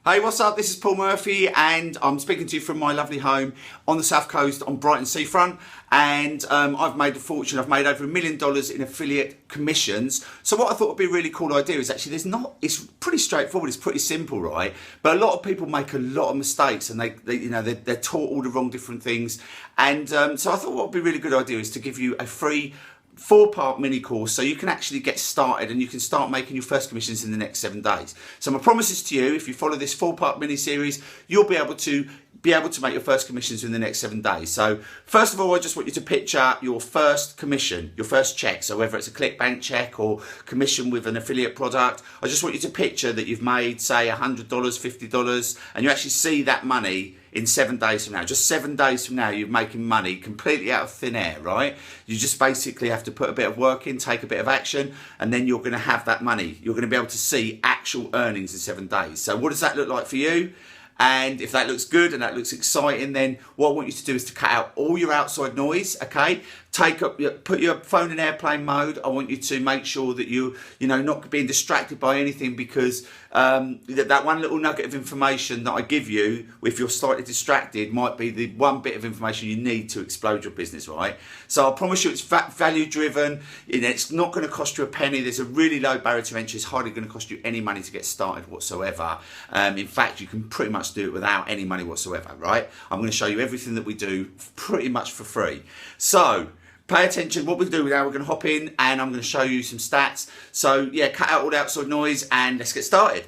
Hey, what's up? This is Paul Murphy, and I'm speaking to you from my lovely home on the south coast on Brighton seafront. And I've made a fortune. I've made over $1 million in affiliate commissions. So what I thought would be a really cool idea is actually it's pretty straightforward. It's pretty simple, right? But a lot of people make a lot of mistakes, and they're taught all the wrong different things. And so I thought what would be a really good idea is to give you a free 4-part mini course so you can actually get started and you can start making your first commissions in the next 7 days. So my promise is to you, if you follow this 4-part mini series, you'll be able to make your first commissions in the next 7 days. So first of all, I just want you to picture your first commission, your first check. So whether it's a ClickBank check or commission with an affiliate product, I just want you to picture that you've made, say, $100, $50, and you actually see that money in 7 days from now. Just 7 days from now, you're making money completely out of thin air, right? You just basically have to put a bit of work in, take a bit of action, and then you're going to have that money. You're going to be able to see actual earnings in 7 days. So what does that look like for you? And if that looks good and that looks exciting, then what I want you to do is to cut out all your outside noise, okay? Put your phone in airplane mode. I want you to make sure that you're not being distracted by anything, because that one little nugget of information that I give you, if you're slightly distracted, might be the one bit of information you need to explode your business, right? So I promise you it's value driven. It's not going to cost you a penny. There's a really low barrier to entry. It's hardly going to cost you any money to get started whatsoever. In fact, you can pretty much do it without any money whatsoever, right? I'm going to show you everything that we do pretty much for free. So pay attention. What we'll do now, we're going to hop in and I'm going to show you some stats. So yeah, cut out all the outside noise and let's get started.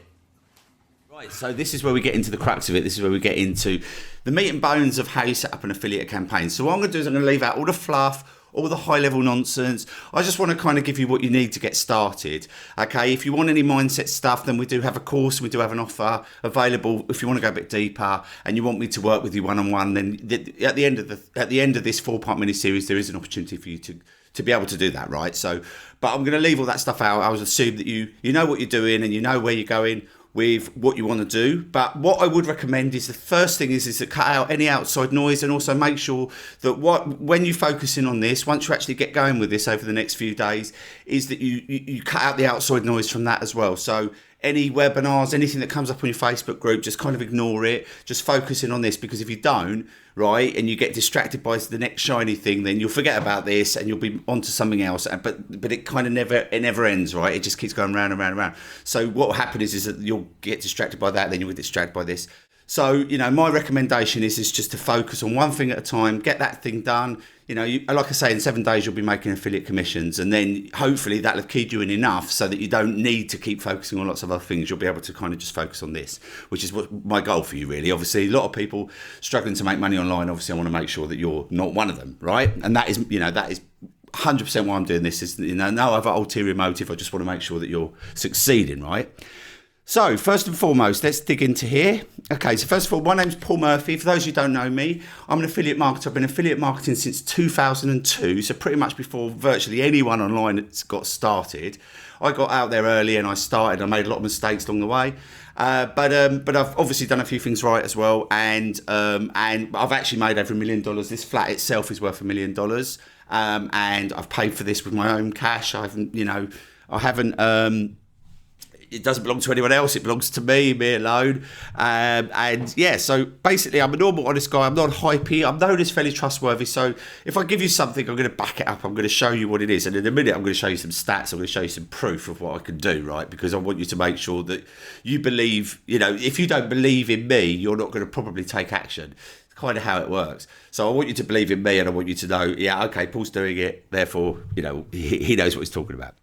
Right, so this is where we get into the crux of it. This is where we get into the meat and bones of how you set up an affiliate campaign. So what I'm going to do is I'm going to leave out all the fluff, all the high level nonsense. I just want to kind of give you what you need to get started. Okay, if you want any mindset stuff, then we do have a course, we do have an offer available. If you want to go a bit deeper and you want me to work with you one-on-one, then at the end of this 4-part mini series, there is an opportunity for you to be able to do that, right? So, but I'm going to leave all that stuff out. I would assume that you know what you're doing and you know where you're going with what you want to do. But what I would recommend is the first thing is to cut out any outside noise, and also make sure that when you focus in on this, once you actually get going with this over the next few days, is that you cut out the outside noise from that as well. So any webinars, anything that comes up on your Facebook group, just kind of ignore it. Just focus in on this, because if you don't, right, and you get distracted by the next shiny thing, then you'll forget about this and you'll be onto something else. But it kind of never ends, right? It just keeps going round and round and round. So what will happen is that you'll get distracted by that, then you'll get distracted by this. So, my recommendation is just to focus on one thing at a time, get that thing done. Like I say, in 7 days, you'll be making affiliate commissions, and then hopefully that'll have keyed you in enough so that you don't need to keep focusing on lots of other things. You'll be able to kind of just focus on this, which is what my goal for you, really. Obviously, a lot of people struggling to make money online. Obviously, I want to make sure that you're not one of them, right? And that is 100% why I'm doing this. Is no other ulterior motive. I just want to make sure that you're succeeding, right? So first and foremost, let's dig into here. Okay, so first of all, my name's Paul Murphy. For those who don't know me, I'm an affiliate marketer. I've been affiliate marketing since 2002, so pretty much before virtually anyone online has got started. I got out there early and I started. I made a lot of mistakes along the way, but I've obviously done a few things right as well, and I've actually made over $1 million. This flat itself is worth $1 million, and I've paid for this with my own cash. I haven't. It doesn't belong to anyone else. It belongs to me alone. So basically, I'm a normal, honest guy. I'm not hypey. I'm known as fairly trustworthy. So if I give you something, I'm going to back it up. I'm going to show you what it is. And in a minute, I'm going to show you some stats. I'm going to show you some proof of what I can do, right? Because I want you to make sure that you believe, if you don't believe in me, you're not going to probably take action. It's kind of how it works. So I want you to believe in me, and I want you to know, yeah, okay, Paul's doing it. Therefore, he knows what he's talking about.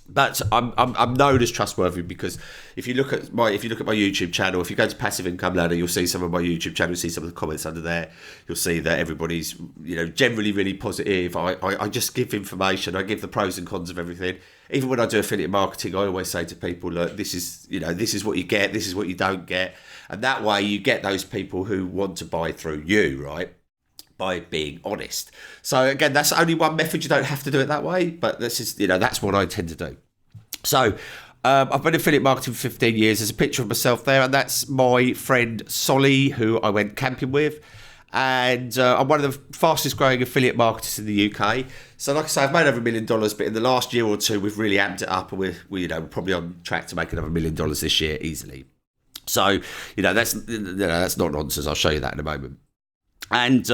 But I'm known as trustworthy because if you look at my YouTube channel, if you go to Passive Income Ladder, you'll see some of my YouTube channel, you'll see some of the comments under there. You'll see that everybody's generally really positive. I just give information. I give the pros and cons of everything. Even when I do affiliate marketing, I always say to people, look, this is what you get, this is what you don't get, and that way you get those people who want to buy through you, right? By being honest. So again, that's only one method. You don't have to do it that way, but this is, that's what I tend to do. So I've been affiliate marketing for 15 years. There's a picture of myself there, and that's my friend Solly, who I went camping with. And I'm one of the fastest growing affiliate marketers in the UK. So like I say, I've made over $1 million, but in the last year or two, we've really amped it up, and we're probably on track to make another $1 million this year easily. So, that's not nonsense. I'll show you that in a moment. And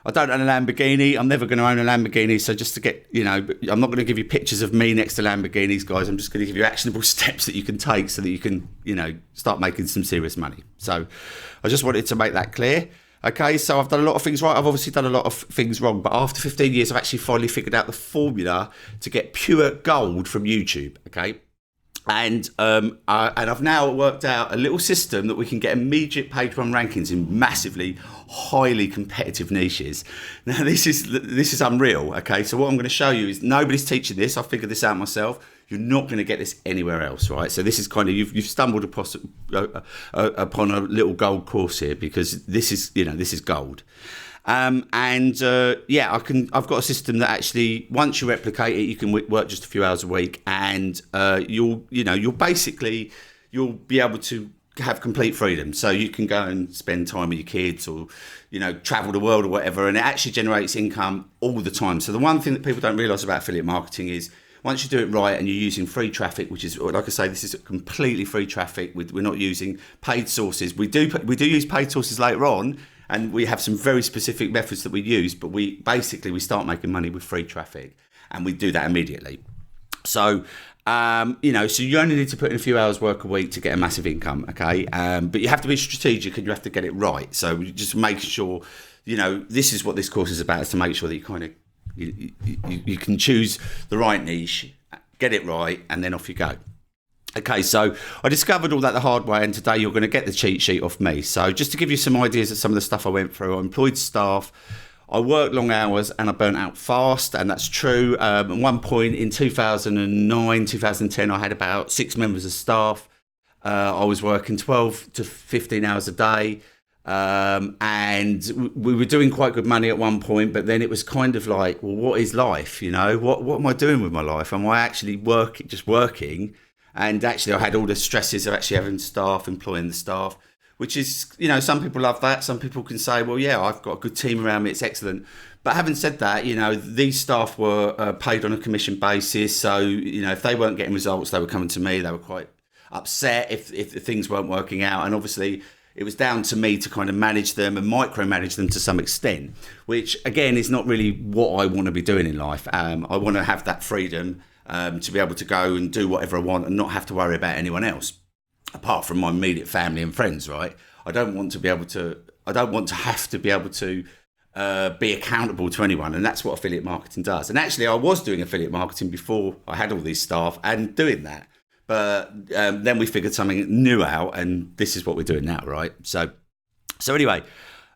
I don't own a Lamborghini. I'm never going to own a Lamborghini. So just to get, I'm not going to give you pictures of me next to Lamborghinis, guys. I'm just going to give you actionable steps that you can take so that you can, start making some serious money. So I just wanted to make that clear. Okay, so I've done a lot of things right. I've obviously done a lot of things wrong. But after 15 years, I've actually finally figured out the formula to get pure gold from YouTube. Okay. And I've now worked out a little system that we can get immediate page one rankings in massively, highly competitive niches. Now this is unreal. Okay, so what I'm going to show you is nobody's teaching this. I figured this out myself. You're not going to get this anywhere else, right? So this is kind of you've stumbled upon a little gold course here because this is gold. I've got a system that actually once you replicate it, you can work just a few hours a week, and you'll be able to have complete freedom. So you can go and spend time with your kids, or travel the world or whatever, and it actually generates income all the time. So the one thing that people don't realize about affiliate marketing is once you do it right and you're using free traffic, which is, like I say, this is completely free traffic. We're not using paid sources. We do use paid sources later on. And we have some very specific methods that we use, but we start making money with free traffic, and we do that immediately. So, so you only need to put in a few hours work a week to get a massive income, okay? But you have to be strategic and you have to get it right. So you just make sure, this is what this course is about, is to make sure that you kind of, you can choose the right niche, get it right, and then off you go. Okay, so I discovered all that the hard way, and today you're going to get the cheat sheet off me. So just to give you some ideas of some of the stuff I went through, I employed staff, I worked long hours, and I burnt out fast, and that's true. At one point in 2009, 2010, I had about 6 members of staff. I was working 12 to 15 hours a day, and we were doing quite good money at one point, but then it was kind of like, well, what is life? What am I doing with my life? Am I actually working? And actually, I had all the stresses of actually having staff, employing the staff, which is, some people love that. Some people can say, well, yeah, I've got a good team around me. It's excellent. But having said that, these staff were paid on a commission basis. So, if they weren't getting results, they were coming to me. They were quite upset if things weren't working out. And obviously, it was down to me to kind of manage them and micromanage them to some extent, which, again, is not really what I want to be doing in life. I want to have that freedom to be able to go and do whatever I want and not have to worry about anyone else, apart from my immediate family and friends, right? I don't want to have to be able to be accountable to anyone. And that's what affiliate marketing does. And actually, I was doing affiliate marketing before I had all these staff and doing that. But then we figured something new out, and this is what we're doing now, right? So anyway,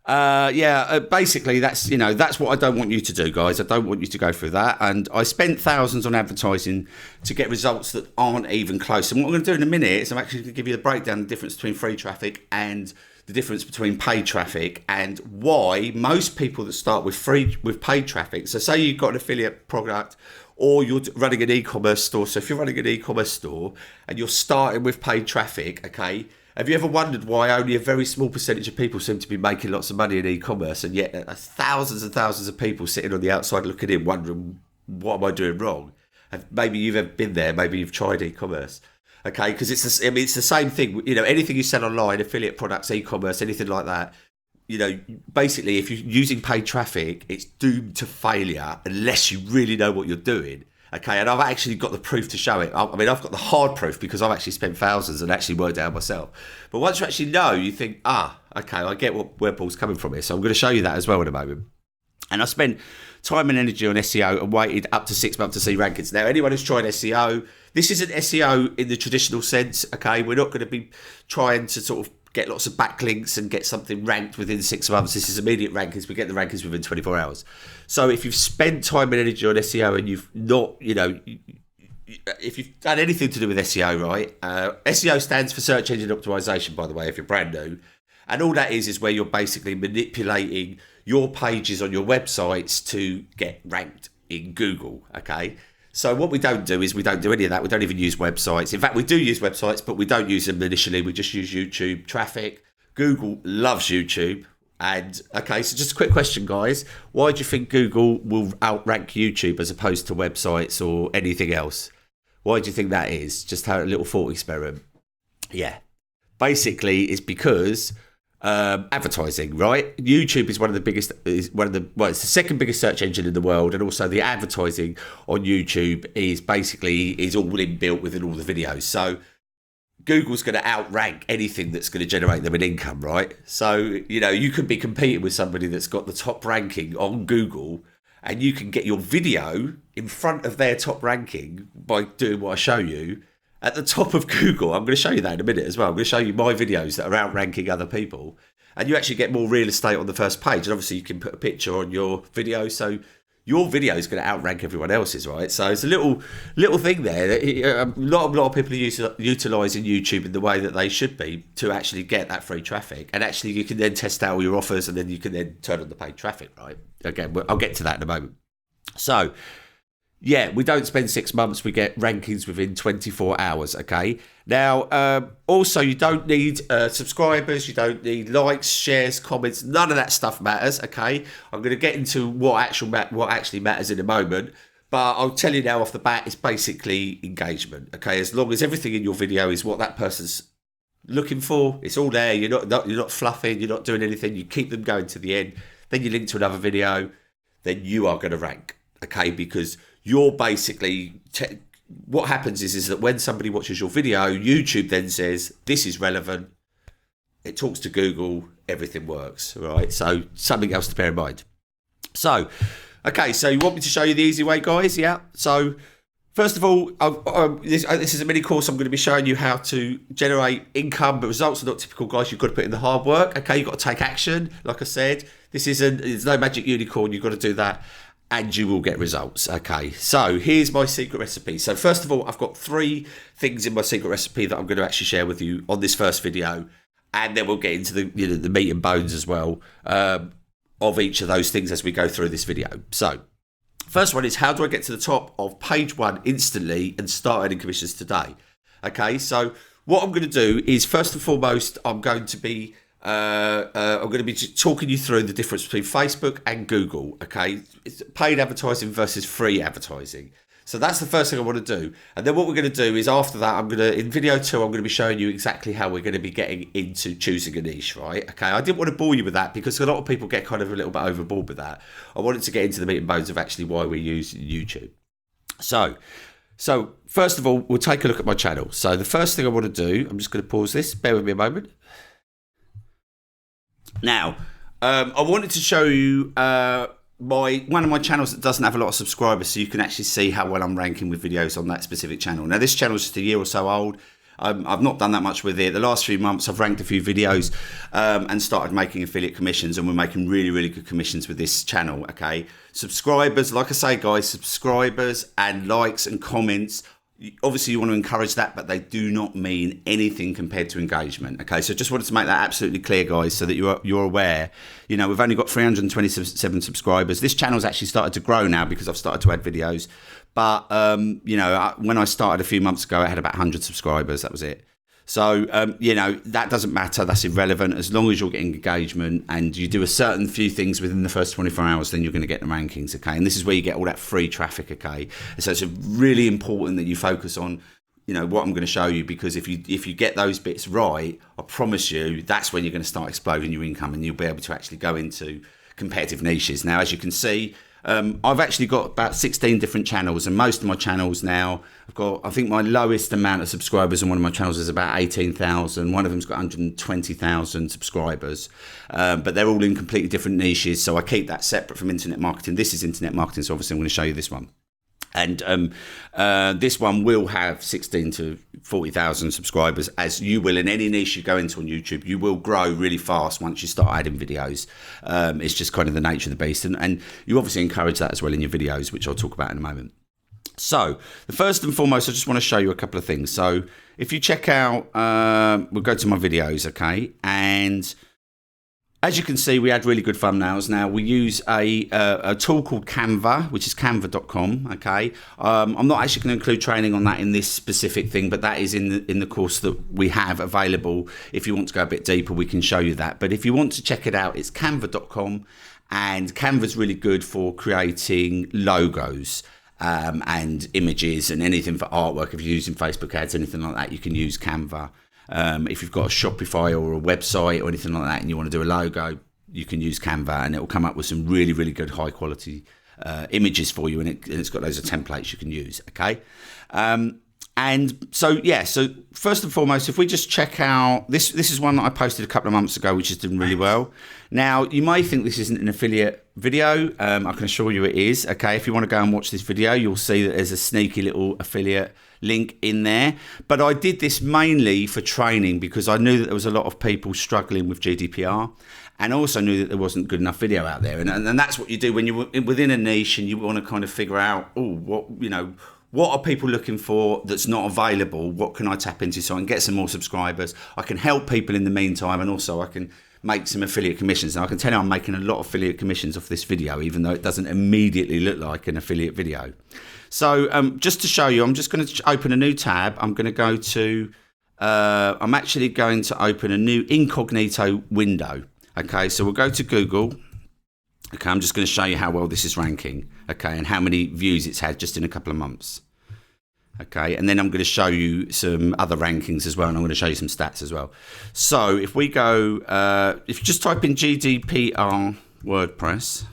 basically that's what I don't want you to do, guys. I don't want you to go through that. And I spent thousands on advertising to get results that aren't even close. And what I'm going to do in a minute is I'm actually going to give you the breakdown, the difference between free traffic and the difference between paid traffic, and why most people that start with paid traffic. So say you've got an affiliate product, or you're running an e-commerce store. So if you're running an e-commerce store and you're starting with paid traffic, okay, have you ever wondered why only a very small percentage of people seem to be making lots of money in e-commerce, and yet thousands and thousands of people sitting on the outside looking in, wondering, what am I doing wrong? Maybe you've ever been there. Maybe you've tried e-commerce. Okay, because it's the same thing. Anything you sell online, affiliate products, e-commerce, anything like that. Basically, if you're using paid traffic, it's doomed to failure unless you really know what you're doing. Okay, and I've actually got the proof to show it. I've got the hard proof because I've actually spent thousands and actually worked it out myself. But once you actually know, you think, okay, I get where Paul's coming from here. So I'm going to show you that as well in a moment. And I spent time and energy on SEO and waited up to 6 months to see rankings. Now, anyone who's tried SEO, this isn't SEO in the traditional sense, okay? We're not going to be trying to sort of get lots of backlinks and get something ranked within 6 months. This is immediate rankings. We get the rankings within 24 hours. So if you've spent time and energy on SEO and you've not, if you've done anything to do with SEO, right? SEO stands for search engine optimization, by the way, if you're brand new. And all that is where you're basically manipulating your pages on your websites to get ranked in Google, okay? So what we don't do is we don't do any of that. We don't even use websites. In fact, we do use websites, but we don't use them initially. We just use YouTube traffic. Google loves YouTube. And, okay, so just a quick question, guys. Why do you think Google will outrank YouTube as opposed to websites or anything else? Why do you think that is? Just a little thought experiment. Yeah. basically it's because advertising, right? YouTube is it's the second biggest search engine in the world, and also the advertising on YouTube is all inbuilt within all the videos. So Google's going to outrank anything that's going to generate them an income, right? So, you could be competing with somebody that's got the top ranking on Google, and you can get your video in front of their top ranking by doing what I show you at the top of Google. I'm going to show you that in a minute as well. I'm going to show you my videos that are outranking other people, and you actually get more real estate on the first page. And obviously you can put a picture on your video, so your video is going to outrank everyone else's, right? So it's a little thing there. A lot of people are utilising YouTube in the way that they should be to actually get that free traffic. And actually you can then test out all your offers, and then you can then turn on the paid traffic, right? Again, I'll get to that in a moment. So, yeah, we don't spend 6 months. We get rankings within 24 hours, okay? Now, also, you don't need subscribers. You don't need likes, shares, comments. None of that stuff matters, okay? I'm going to get into what actually matters in a moment. But I'll tell you now off the bat, it's basically engagement, okay? As long as everything in your video is what that person's looking for, it's all there. You're not fluffing. You're not doing anything. You keep them going to the end. Then you link to another video. Then you are going to rank, okay? Because you're basically what happens is that when somebody watches your video, YouTube then says this is relevant. It talks to Google, everything works, right? So something else to bear in mind. So, okay, so you want me to show you the easy way, guys? Yeah. So first of all, this is a mini course. I'm going to be showing you how to generate income, but results are not typical, guys. You've got to put in the hard work. Okay, you've got to take action. Like I said, there's no magic unicorn. You've got to do that, and you will get results. Okay, so here's my secret recipe. So first of all, I've got 3 things in my secret recipe that I'm going to actually share with you on this first video, and then we'll get into the meat and bones as well of each of those things as we go through this video. So first one is, how do I get to the top of page 1 instantly and start earning commissions today? Okay, so what I'm going to do is, first and foremost, I'm going to be talking you through the difference between Facebook and Google. Okay, it's paid advertising versus free advertising. So that's the first thing I want to do. And then what we're going to do is, after that, in video 2, I'm going to be showing you exactly how we're going to be getting into choosing a niche, right? Okay, I didn't want to bore you with that because a lot of people get kind of a little bit overboard with that. I wanted to get into the meat and bones of actually why we use YouTube. So first of all, we'll take a look at my channel. So the first thing I want to do, I'm just going to pause this. Bear with me a moment. Now, I wanted to show you one of my channels that doesn't have a lot of subscribers, so you can actually see how well I'm ranking with videos on that specific channel. Now, this channel is just a year or so old. I've not done that much with it. The last few months, I've ranked a few videos and started making affiliate commissions, and we're making really, really good commissions with this channel, okay? Subscribers, like I say, guys, subscribers and likes and comments, obviously you want to encourage that, but they do not mean anything compared to engagement. Okay, so just wanted to make that absolutely clear, guys, so that you're aware. We've only got 327 subscribers. This channel's actually started to grow now because I've started to add videos. But when I started a few months ago, I had about 100 subscribers. That was it. So that doesn't matter. That's irrelevant. As long as you're getting engagement and you do a certain few things within the first 24 hours, then you're going to get the rankings. Okay, and this is where you get all that free traffic. Okay, so it's really important that you focus on what I'm going to show you, because if you get those bits right, I promise you that's when you're going to start exploding your income, and you'll be able to actually go into competitive niches. Now, as you can see, I've actually got about 16 different channels, and most of my channels now, I think my lowest amount of subscribers on one of my channels is about 18,000. One of them's got 120,000 subscribers, but they're all in completely different niches. So I keep that separate from internet marketing. This is internet marketing, so obviously I'm going to show you this one. And this one will have 16 to 40,000 subscribers, as you will in any niche you go into on YouTube. You will grow really fast once you start adding videos. It's just kind of the nature of the beast. And you obviously encourage that as well in your videos, which I'll talk about in a moment. So the first and foremost, I just want to show you a couple of things. So if you check out, we'll go to my videos, okay? And as you can see, we had really good thumbnails. Now, we use a tool called Canva, which is canva.com, okay? I'm not actually going to include training on that in this specific thing, but that is in the course that we have available. If you want to go a bit deeper, we can show you that. But if you want to check it out, it's canva.com, and Canva's really good for creating logos and images and anything for artwork. If you're using Facebook ads, anything like that, you can use Canva. If you've got a Shopify or a website or anything like that and you want to do a logo, you can use Canva, and it will come up with some really, really good high quality images for you, and it's got loads of templates you can use. Okay. And so first and foremost, if we just check out this is one that I posted a couple of months ago, which is doing really well. Now, you may think this isn't an affiliate video. I can assure you it is. Okay, if you want to go and watch this video, you'll see that there's a sneaky little affiliate link in there. But I did this mainly for training because I knew that there was a lot of people struggling with GDPR, and also knew that there wasn't good enough video out there. And that's what you do when you're within a niche and you want to kind of figure out, what are people looking for that's not available? What can I tap into so I can get some more subscribers? I can help people in the meantime, and also I can make some affiliate commissions. And I can tell you I'm making a lot of affiliate commissions off this video, even though it doesn't immediately look like an affiliate video. So just to show you, I'm just going to open a new tab. I'm going to go to, I'm actually going to open a new incognito window. Okay, so we'll go to Google. Okay, I'm just going to show you how well this is ranking, okay, and how many views it's had just in a couple of months. Okay, and then I'm going to show you some other rankings as well, and I'm going to show you some stats as well. So if we go, if you just type in GDPR WordPress,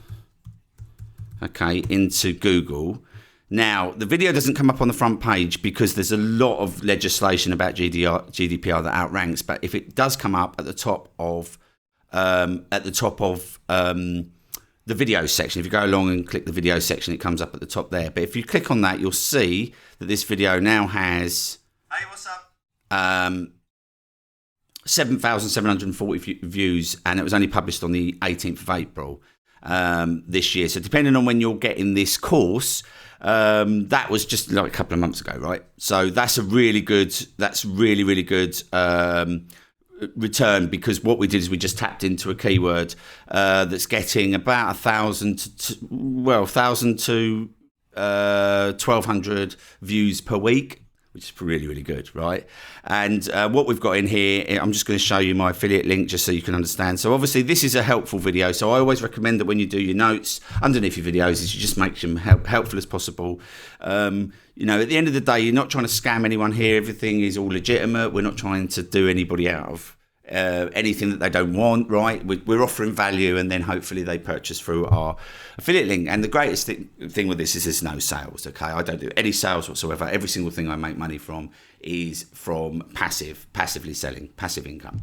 okay, into Google. Now, the video doesn't come up on the front page because there's a lot of legislation about GDPR that outranks, but if it does come up at the top of the video section, if you go along and click the video section, it comes up at the top there. But if you click on that, you'll see that this video now has 7,740 views, and it was only published on the 18th of April this year. So depending on when you're getting this course, that was just like a couple of months ago, right? So that's really good return, because what we did is we just tapped into a keyword that's getting about 1,000 to 1,200 views per week, which is really, really good, right? And what we've got in here, I'm just going to show you my affiliate link just so you can understand. So obviously this is a helpful video, so I always recommend that when you do your notes underneath your videos is you just make them helpful as possible. At the end of the day, you're not trying to scam anyone here. Everything is all legitimate. We're not trying to do anybody out of anything that they don't want, right? We're offering value, and then hopefully they purchase through our affiliate link. And the greatest thing with this is there's no sales, okay? I don't do any sales whatsoever. Every single thing I make money from is from passively selling, passive income.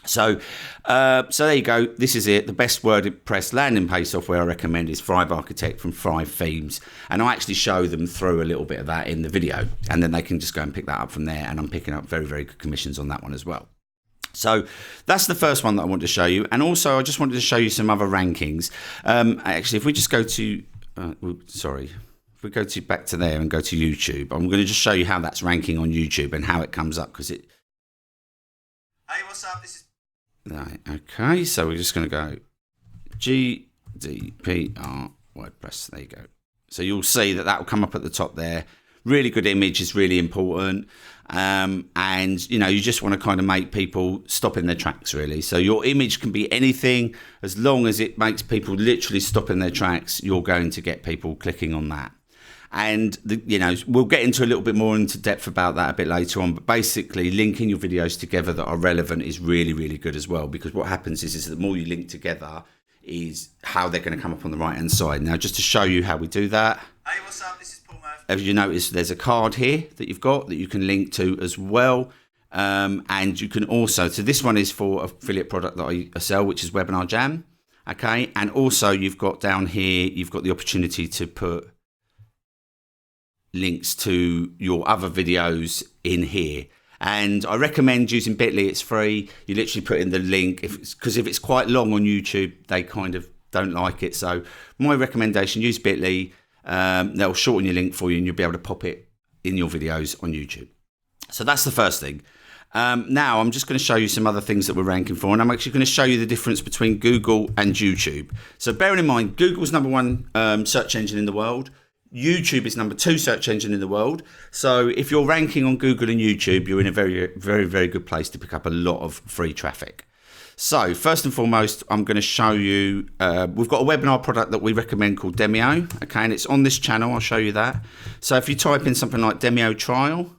So there you go. This is it. The best WordPress landing page software I recommend is Thrive Architect from Thrive Themes, and I actually show them through a little bit of that in the video, and then they can just go and pick that up from there. And I'm picking up very, very good commissions on that one as well. So that's the first one that I want to show you, and also I just wanted to show you some other rankings. Actually, if we just go to, if we go to back to there and go to YouTube, I'm going to just show you how that's ranking on YouTube and how it comes up, because it. Hey, what's up? This is. Right, okay, so we're just going to go GDPR WordPress. There you go. So you'll see that will come up at the top there. Really good image is really important. And you just want to kind of make people stop in their tracks, really. So your image can be anything, as long as it makes people literally stop in their tracks. You're going to get people clicking on that. And we'll get into a little bit more into depth about that a bit later on, but basically linking your videos together that are relevant is really, really good as well, because what happens is the more you link together is how they're going to come up on the right hand side. Now, just to show you how we do that. Hey, what's up? This is Paul Murphy. As you notice, there's a card here that you've got that you can link to as well. And you can also, so this one is for affiliate product that I sell, which is Webinar Jam. Okay. And also you've got down here, you've got the opportunity to put links to your other videos in here. And I recommend using Bitly. It's free. You literally put in the link, because if it's quite long on YouTube, they kind of don't like it. So my recommendation, use Bitly. They'll shorten your link for you, and you'll be able to pop it in your videos on YouTube. So that's the first thing. Now I'm just going to show you some other things that we're ranking for, and I'm actually going to show you the difference between Google and YouTube. So bearing in mind, Google's #1 search engine in the world. YouTube is #2 search engine in the world. So if you're ranking on Google and YouTube, you're in a very, very, very good place to pick up a lot of free traffic. So first and foremost, I'm going to show you, we've got a webinar product that we recommend called Demio. Okay, and it's on this channel. I'll show you that. So if you type in something like Demio trial,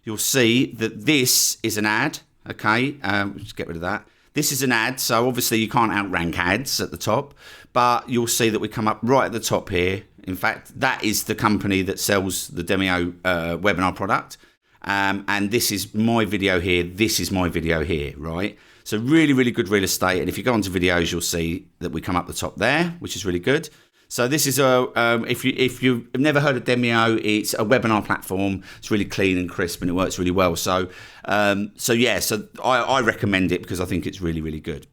you'll see that this is an ad. Okay, just get rid of that. This is an ad, so obviously you can't outrank ads at the top, but you'll see that we come up right at the top here. In fact, that is the company that sells the Demio webinar product. And this is my video here. This is my video here, right? So really, really good real estate. And if you go onto videos, you'll see that we come up the top there, which is really good. So this is if you've never heard of Demio, it's a webinar platform. It's really clean and crisp, and it works really well. So I recommend it because I think it's really, really good.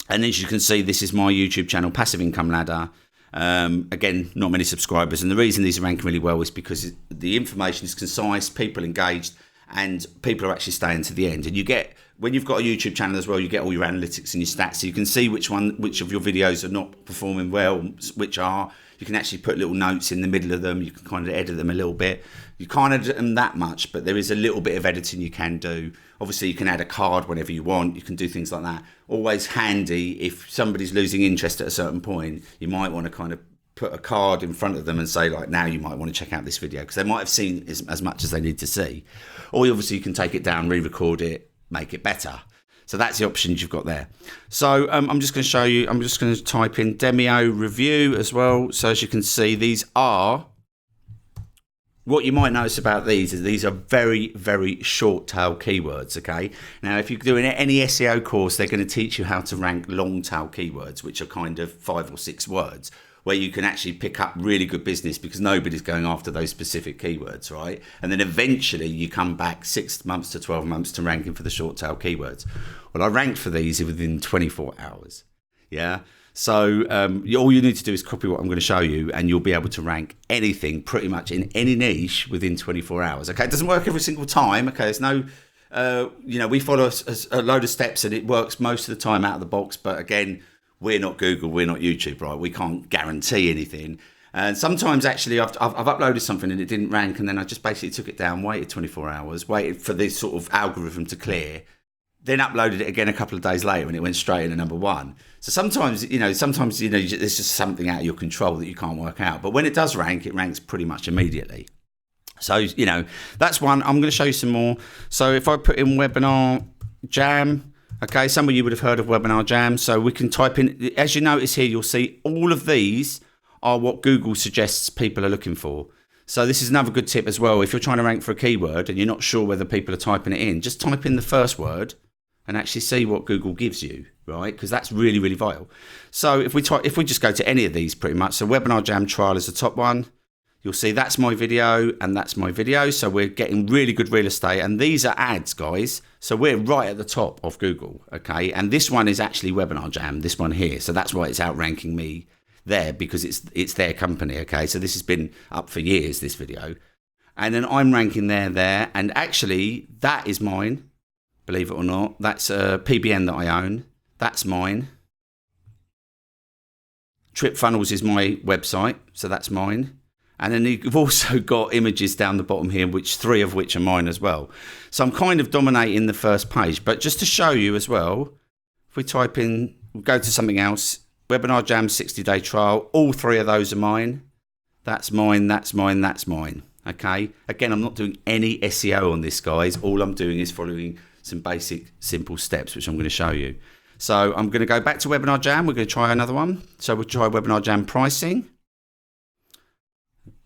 And as you can see, this is my YouTube channel, Passive Income Ladder. Again, not many subscribers, and the reason these are ranking really well is because the information is concise, people engaged, and people are actually staying to the end. And you get, when you've got a YouTube channel as well, you get all your analytics and your stats, so you can see which of your videos are not performing well, which are. You can actually put little notes in the middle of them. You can kind of edit them a little bit. You can't edit them that much, but there is a little bit of editing you can do. Obviously, you can add a card whenever you want. You can do things like that. Always handy if somebody's losing interest at a certain point, you might want to kind of put a card in front of them and say, like, now you might want to check out this video, because they might have seen as much as they need to see. Or obviously you can take it down, re-record it, make it better. So that's the options you've got there. So I'm just going to show you, I'm just going to type in Demio review as well. So as you can see, these are, what you might notice about these is these are very, very short tail keywords, okay? Now, if you're doing any SEO course, they're going to teach you how to rank long tail keywords, which are kind of 5 or 6 words, where you can actually pick up really good business because nobody's going after those specific keywords, right? And then eventually you come back 6 months to 12 months to ranking for the short tail keywords. Well, I ranked for these within 24 hours, yeah? So all you need to do is copy what I'm going to show you, and you'll be able to rank anything pretty much in any niche within 24 hours, okay? It doesn't work every single time, okay? There's no, we follow a load of steps and it works most of the time out of the box, but again, we're not Google, we're not YouTube, right? We can't guarantee anything. And sometimes actually I've uploaded something and it didn't rank, and then I just basically took it down, waited 24 hours, waited for this sort of algorithm to clear, then uploaded it again a couple of days later and it went straight into number 1. So sometimes there's just something out of your control that you can't work out. But when it does rank, it ranks pretty much immediately. So, that's one. I'm going to show you some more. So if I put in Webinar Jam, okay, some of you would have heard of Webinar Jam. So we can type in, as you notice here, you'll see all of these are what Google suggests people are looking for. So this is another good tip as well. If you're trying to rank for a keyword and you're not sure whether people are typing it in, just type in the first word and actually see what Google gives you, right? Because that's really, really vital. So if we just go to any of these pretty much, so Webinar Jam Trial is the top one. You'll see that's my video and that's my video. So we're getting really good real estate, and these are ads, guys. So we're right at the top of Google, okay? And this one is actually Webinar Jam, this one here. So that's why it's outranking me there, because it's their company, okay? So this has been up for years, this video. And then I'm ranking there, and actually that is mine. Believe it or not, that's a PBN that I own. That's mine. TripFunnels is my website, so that's mine. And then you've also got images down the bottom here, 3 of which are mine as well. So I'm kind of dominating the first page. But just to show you as well, if we type in, we'll go to something else, Webinar Jam 60-day trial, all 3 of those are mine. That's mine, that's mine, that's mine. Okay. Again, I'm not doing any SEO on this, guys. All I'm doing is following some basic, simple steps, which I'm going to show you. So I'm going to go back to Webinar Jam. We're going to try another one. So we'll try Webinar Jam pricing.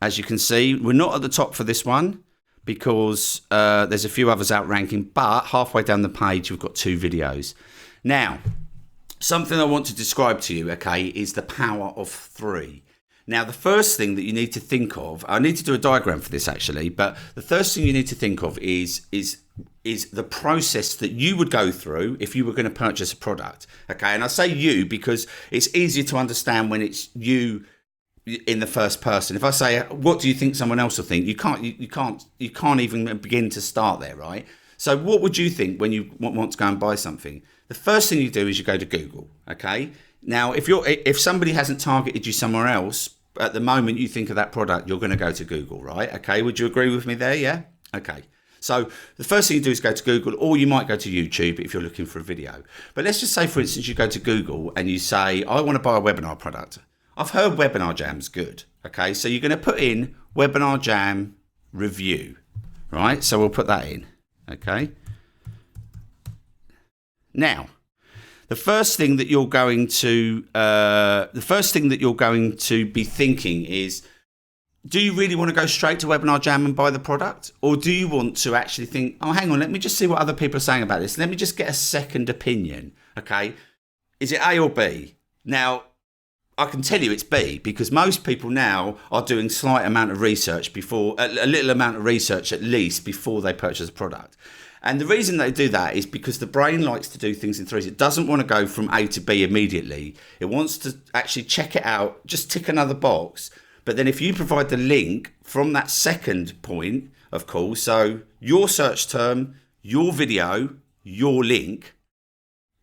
As you can see, we're not at the top for this one because there's a few others outranking, but halfway down the page, we've got 2 videos. Now, something I want to describe to you, okay, is the power of 3. Now, the first thing that you need to think of, I need to do a diagram for this actually, but the first thing you need to think of is the process that you would go through if you were going to purchase a product, okay? And I say you because it's easier to understand when it's you in the first person. If I say, what do you think someone else will think? You can't even begin to start there, right? So what would you think when you want to go and buy something? The first thing you do is you go to Google, okay? Now, if somebody hasn't targeted you somewhere else, at the moment you think of that product, you're going to go to Google, right? Okay, would you agree with me there? Yeah? Okay. So the first thing you do is go to Google, or you might go to YouTube if you're looking for a video. But let's just say, for instance, you go to Google and you say, I want to buy a webinar product. I've heard Webinar Jam's good. Okay, so you're going to put in Webinar Jam review. right? So we'll put that in, okay? Now, the first thing that you're going to be thinking is, do you really want to go straight to Webinar Jam and buy the product? Or do you want to actually think, oh, hang on, let me just see what other people are saying about this. Let me just get a second opinion, okay? Is it A or B? Now, I can tell you it's B, because most people now are doing slight amount of research before, a little amount of research at least before they purchase a product. And the reason they do that is because the brain likes to do things in threes. It doesn't want to go from A to B immediately. It wants to actually check it out, just tick another box. But then if you provide the link from that second point of call, so your search term, your video, your link,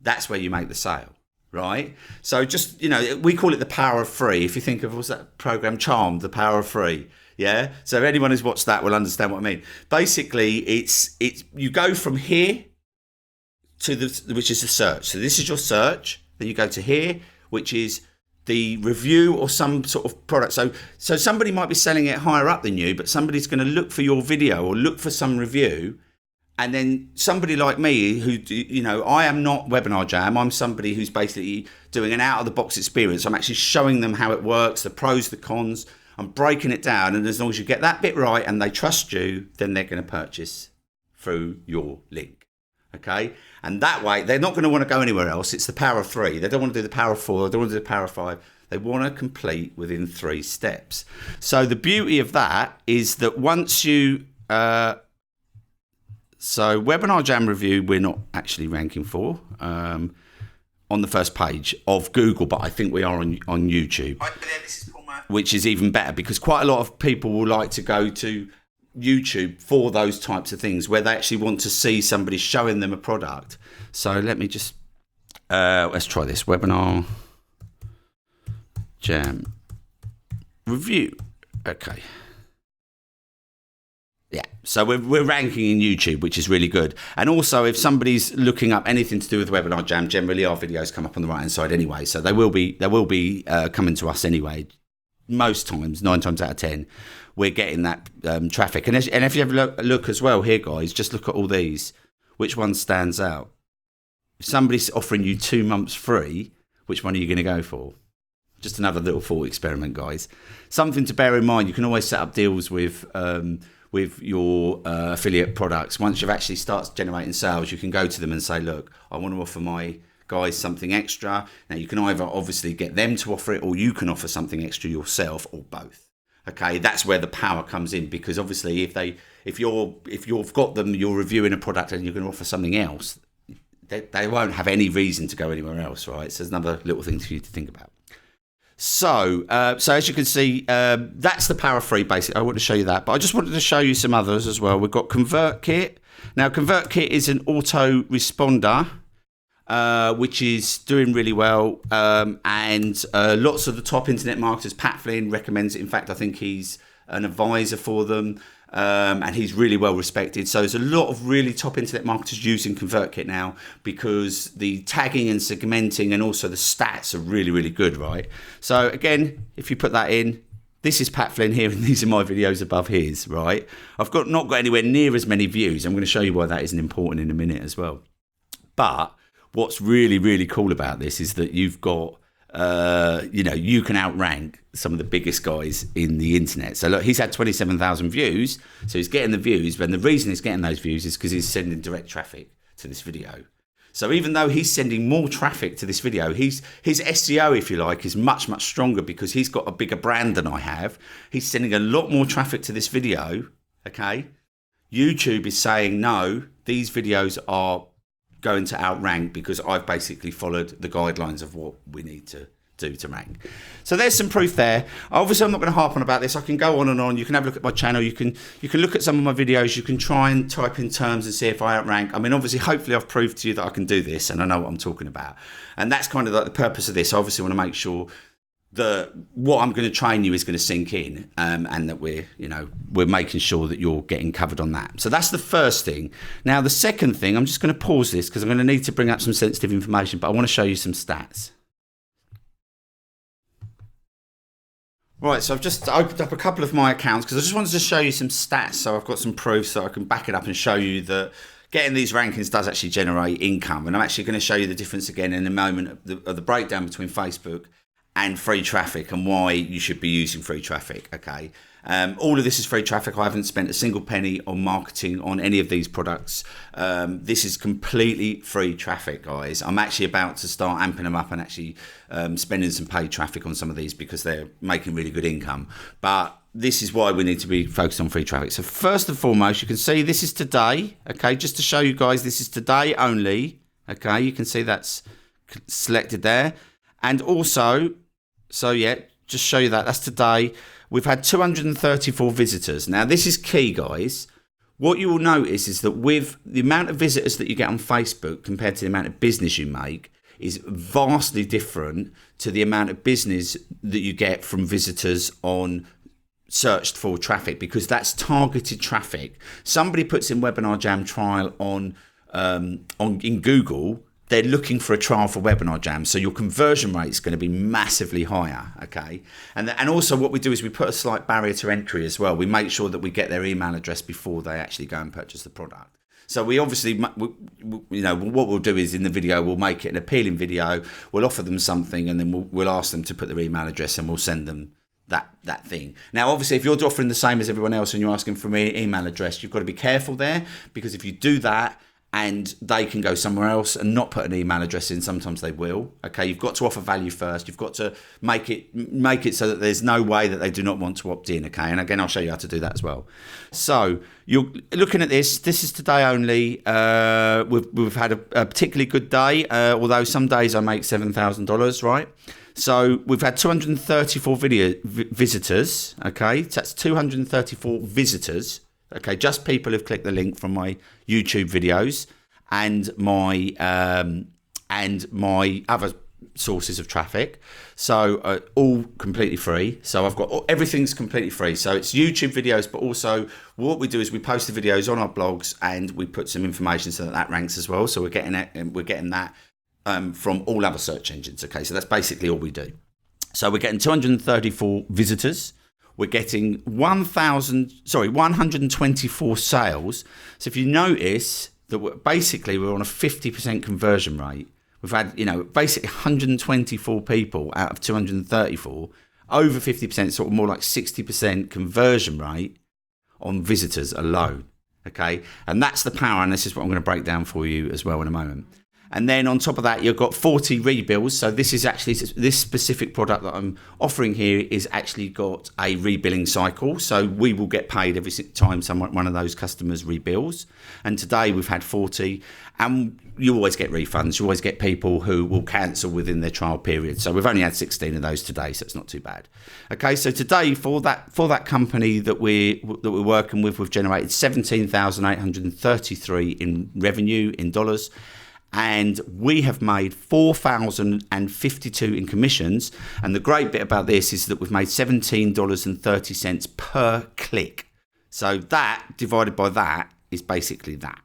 that's where you make the sale, right? So just, we call it the power of free. If you think of, what's that program, Charmed, the power of free. Yeah. So anyone who's watched that will understand what I mean. Basically, it's you go from here to which is the search. So this is your search. Then you go to here, which is the review or some sort of product. So somebody might be selling it higher up than you, but somebody's going to look for your video or look for some review. And then somebody like me who, I am not Webinar Jam. I'm somebody who's basically doing an out of the box experience. I'm actually showing them how it works, the pros, the cons. I'm breaking it down. And as long as you get that bit right and they trust you, then they're going to purchase through your link. Okay. And that way, they're not going to want to go anywhere else. It's the power of three. They don't want to do the power of four. They don't want to do the power of five. They want to complete within 3 steps. So the beauty of that is that once you... so Webinar Jam Review, we're not actually ranking for on the first page of Google, but I think we are on YouTube, which is even better because quite a lot of people will like to go to YouTube for those types of things where they actually want to see somebody showing them a product. So let me just let's try this. Webinar Jam Review. Okay. Yeah, so we're ranking in YouTube, which is really good. And also, if somebody's looking up anything to do with Webinar Jam, generally our videos come up on the right hand side anyway. So they will be coming to us anyway. Most times, 9 times out of 10, we're getting that traffic. And if you ever look as well here, guys, just look at all these. Which one stands out? If somebody's offering you 2 months free, which one are you going to go for? Just another little thought experiment, guys. Something to bear in mind. You can always set up deals with your affiliate products. Once you've actually started generating sales, you can go to them and say, look, I want to offer my guys something extra. Now you can either obviously get them to offer it or you can offer something extra yourself or both. Okay, that's where the power comes in, because obviously if you've got them, you're reviewing a product and you're going to offer something else, they won't have any reason to go anywhere else, right? So there's another little thing for you to think about. So as you can see, that's the power of free, basically. I want to show you that, but I just wanted to show you some others as well. We've got ConvertKit. Now, ConvertKit is an autoresponder, which is doing really well. And lots of the top internet marketers, Pat Flynn recommends it. In fact, I think he's an advisor for them. And he's really well respected. So there's a lot of really top internet marketers using ConvertKit now because the tagging and segmenting and also the stats are really, really good, right? So again, if you put that in, this is Pat Flynn here and these are my videos above his, right? I've not got anywhere near as many views. I'm going to show you why that isn't important in a minute as well. But what's really, really cool about this is that you've got you can outrank some of the biggest guys in the internet. So look, he's had 27,000 views, so he's getting the views, but the reason he's getting those views is because he's sending direct traffic to this video. So even though he's sending more traffic to this video, his SEO, if you like, is much, much stronger because he's got a bigger brand than I have. He's sending a lot more traffic to this video, okay? YouTube is saying, no, these videos are going to outrank because I've basically followed the guidelines of what we need to do to rank. So there's some proof there. Obviously, I'm not going to harp on about this. I can go on and on. You can have a look at my channel. You can look at some of my videos. You can try and type in terms and see if I outrank. I mean, obviously, hopefully I've proved to you that I can do this and I know what I'm talking about. And that's kind of like the purpose of this. I obviously want to make sure that what I'm going to train you is going to sink in, and that we're making sure that you're getting covered on that. So that's the first thing. Now, the second thing, I'm just going to pause this because I'm going to need to bring up some sensitive information, but I want to show you some stats. Right, so I've just opened up a couple of my accounts because I just wanted to show you some stats. So I've got some proof so I can back it up and show you that getting these rankings does actually generate income. And I'm actually going to show you the difference again in a moment of the breakdown between Facebook and free traffic and why you should be using free traffic. Okay. All of this is free traffic. I haven't spent a single penny on marketing on any of these products. This is completely free traffic, guys. I'm actually about to start amping them up and actually spending some paid traffic on some of these because they're making really good income. But this is why we need to be focused on free traffic. So first and foremost, you can see this is today. Okay, just to show you guys, this is today only. Okay, you can see that's selected there. And also, so yeah, just show you that's today. We've had 234 visitors. Now, this is key, guys. What you will notice is that with the amount of visitors that you get on Facebook compared to the amount of business you make is vastly different to the amount of business that you get from visitors on searched for traffic, because that's targeted traffic. Somebody puts in Webinar Jam trial on in Google. They're looking for a trial for Webinar Jam, so your conversion rate is going to be massively higher, okay? And also what we do is we put a slight barrier to entry as well. We make sure that we get their email address before they actually go and purchase the product. So we obviously, you know, what we'll do is in the video, we'll make it an appealing video. We'll offer them something, and then we'll ask them to put their email address, and we'll send them that thing. Now, obviously, if you're offering the same as everyone else and you're asking for an email address, you've got to be careful there, because if you do that, and they can go somewhere else and not put an email address in, sometimes they will. Okay, you've got to offer value first. You've got to make it so that there's no way that they do not want to opt in. Okay, and again, I'll show you how to do that as well. So you're looking at this. This is today only. We've had a particularly good day, although some days I make $7,000. Right. So we've had 234 visitors. Okay, so that's 234 visitors. Okay, just people who've clicked the link from my YouTube videos and my other sources of traffic. So all completely free. So I've got everything's completely free. So it's YouTube videos, but also what we do is we post the videos on our blogs and we put some information so that ranks as well. So we're getting that from all other search engines. Okay, so that's basically all we do. So we're getting 234 visitors. We're getting 124 sales. So if you notice that we're on a 50% conversion rate. We've had, basically 124 people out of 234, over 50%, sort of more like 60% conversion rate on visitors alone. Okay. And that's the power. And this is what I'm going to break down for you as well in a moment. And then on top of that, you've got 40 rebills. So this is actually, this specific product that I'm offering here is actually got a rebilling cycle. So we will get paid every time one of those customers rebills. And today we've had 40, and you always get refunds. You always get people who will cancel within their trial period. So we've only had 16 of those today, so it's not too bad. Okay, so today for that company that we're working with, we've generated $17,833 in revenue in dollars. And we have made $4,052 in commissions. And the great bit about this is that we've made $17.30 per click. So that divided by that is basically that.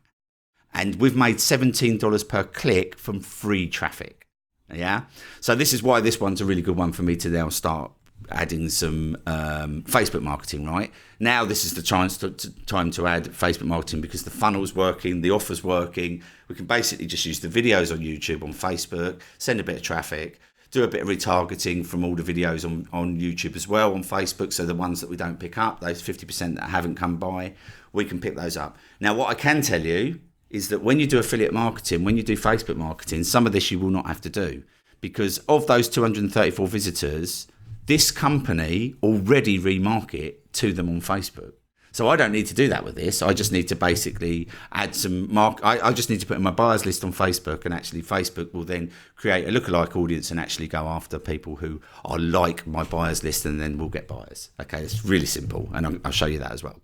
And we've made $17 per click from free traffic. Yeah. So this is why this one's a really good one for me to now start adding some Facebook marketing. Right now, this is the time to add Facebook marketing, because the funnel's working, the offer's working. We can basically just use the videos on YouTube, on Facebook, send a bit of traffic, do a bit of retargeting from all the videos on YouTube as well on Facebook. So the ones that we don't pick up, those 50% that haven't come by, we can pick those up. Now, what I can tell you is that when you do affiliate marketing, when you do Facebook marketing, some of this you will not have to do, because of those 234 visitors, this company already remarket to them on Facebook. So I don't need to do that with this. I just need to basically add some I just need to put in my buyers list on Facebook, and actually Facebook will then create a lookalike audience and actually go after people who are like my buyers list, and then we'll get buyers. Okay, it's really simple, and I'll show you that as well.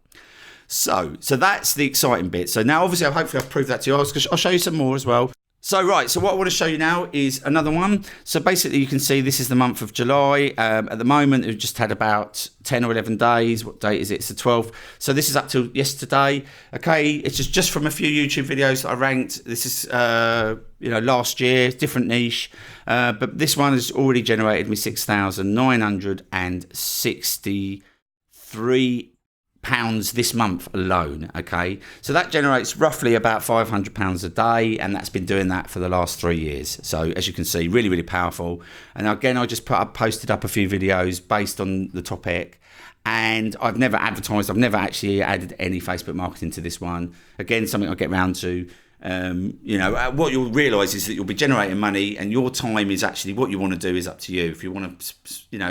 So that's the exciting bit. So now, obviously, hopefully I've proved that to you. I'll show you some more as well. So what I want to show you now is another one. So basically you can see this is the month of July. At the moment we've just had about 10 or 11 days. What date is it? It's the 12th. So this is up till yesterday. Okay, it's just from a few YouTube videos that I ranked. This is last year, different niche. But this one has already generated me £6,963 this month alone. Okay, so that generates roughly about £500 a day, and that's been doing that for the last 3 years. So as you can see, really, really powerful. And again, I just posted up a few videos based on the topic, and I've never advertised, I've never actually added any Facebook marketing to this one. Again, something I'll get round to. What you'll realise is that you'll be generating money, and your time is actually, what you want to do is up to you. If you want to,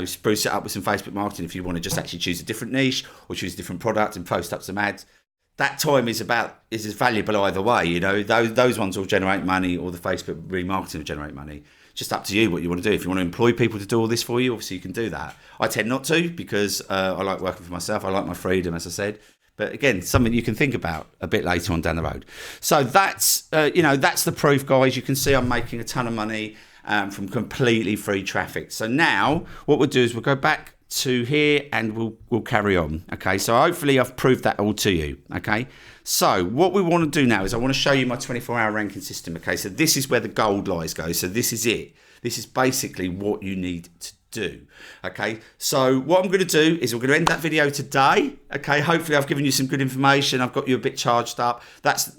spruce it up with some Facebook marketing, if you want to just actually choose a different niche or choose a different product and post up some ads, that time is as valuable either way. Those ones will generate money, or the Facebook remarketing will generate money. Just up to you what you want to do. If you want to employ people to do all this for you, obviously you can do that. I tend not to, because I like working for myself. I like my freedom, as I said. But again, something you can think about a bit later on down the road. So that's the proof, guys. You can see I'm making a ton of money from completely free traffic. So now what we'll do is we'll go back to here and we'll carry on. Okay, so hopefully I've proved that all to you. Okay, so what we want to do now is I want to show you my 24-hour ranking system. Okay, so this is where the gold lies, guys. So this is it. This is basically what you need to do. Okay, so what I'm going to do is we're going to end that video today. Okay, hopefully I've given you some good information. I've got you a bit charged up. That's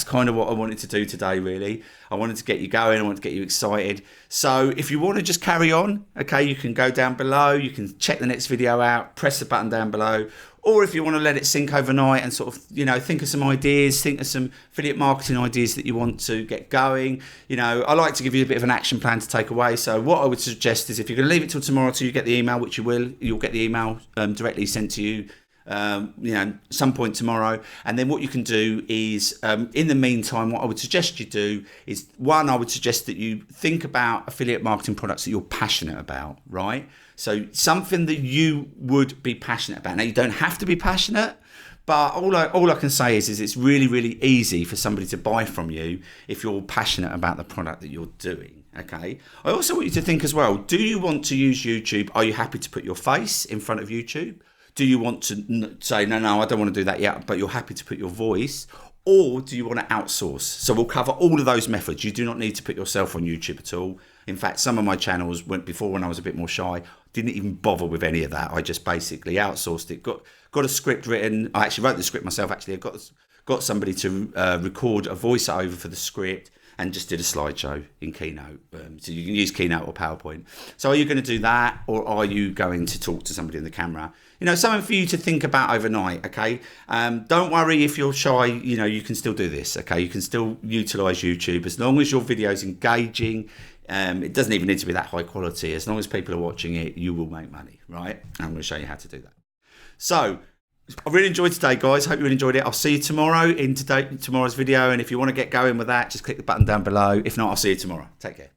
kind of what I wanted to do today, really. I wanted to get you going. I wanted to get you excited. So if you want to just carry on, okay, you can go down below. You can check the next video out, press the button down below. Or if you want to let it sink overnight and sort of, think of some ideas, think of some affiliate marketing ideas that you want to get going. I like to give you a bit of an action plan to take away. So what I would suggest is, if you're going to leave it till tomorrow till you get the email, which you will, you'll get the email directly sent to you, some point tomorrow. And then what you can do is, in the meantime, what I would suggest you do is, one, I would suggest that you think about affiliate marketing products that you're passionate about, right? So something that you would be passionate about. Now, you don't have to be passionate, but all I can say is it's really, really easy for somebody to buy from you if you're passionate about the product that you're doing. Okay. I also want you to think as well, do you want to use YouTube? Are you happy to put your face in front of YouTube? Do you want to say, no, I don't want to do that yet, but you're happy to put your voice? Or do you want to outsource? So we'll cover all of those methods. You do not need to put yourself on YouTube at all. In fact, some of my channels went before, when I was a bit more shy, didn't even bother with any of that. I just basically outsourced it. Got a script written. I actually wrote the script myself. Actually, I got somebody to record a voiceover for the script, and just did a slideshow in Keynote. So you can use Keynote or PowerPoint. So are you going to do that, or are you going to talk to somebody in the camera? Something for you to think about overnight, okay? Don't worry if you're shy, you can still do this, okay? You can still utilize YouTube as long as your video is engaging. It doesn't even need to be that high quality. As long as people are watching it, you will make money, right? I'm going to show you how to do that. So I really enjoyed today, guys. Hope you really enjoyed it. I'll see you tomorrow in tomorrow's video. And if you want to get going with that, just click the button down below. If not, I'll see you tomorrow. Take care.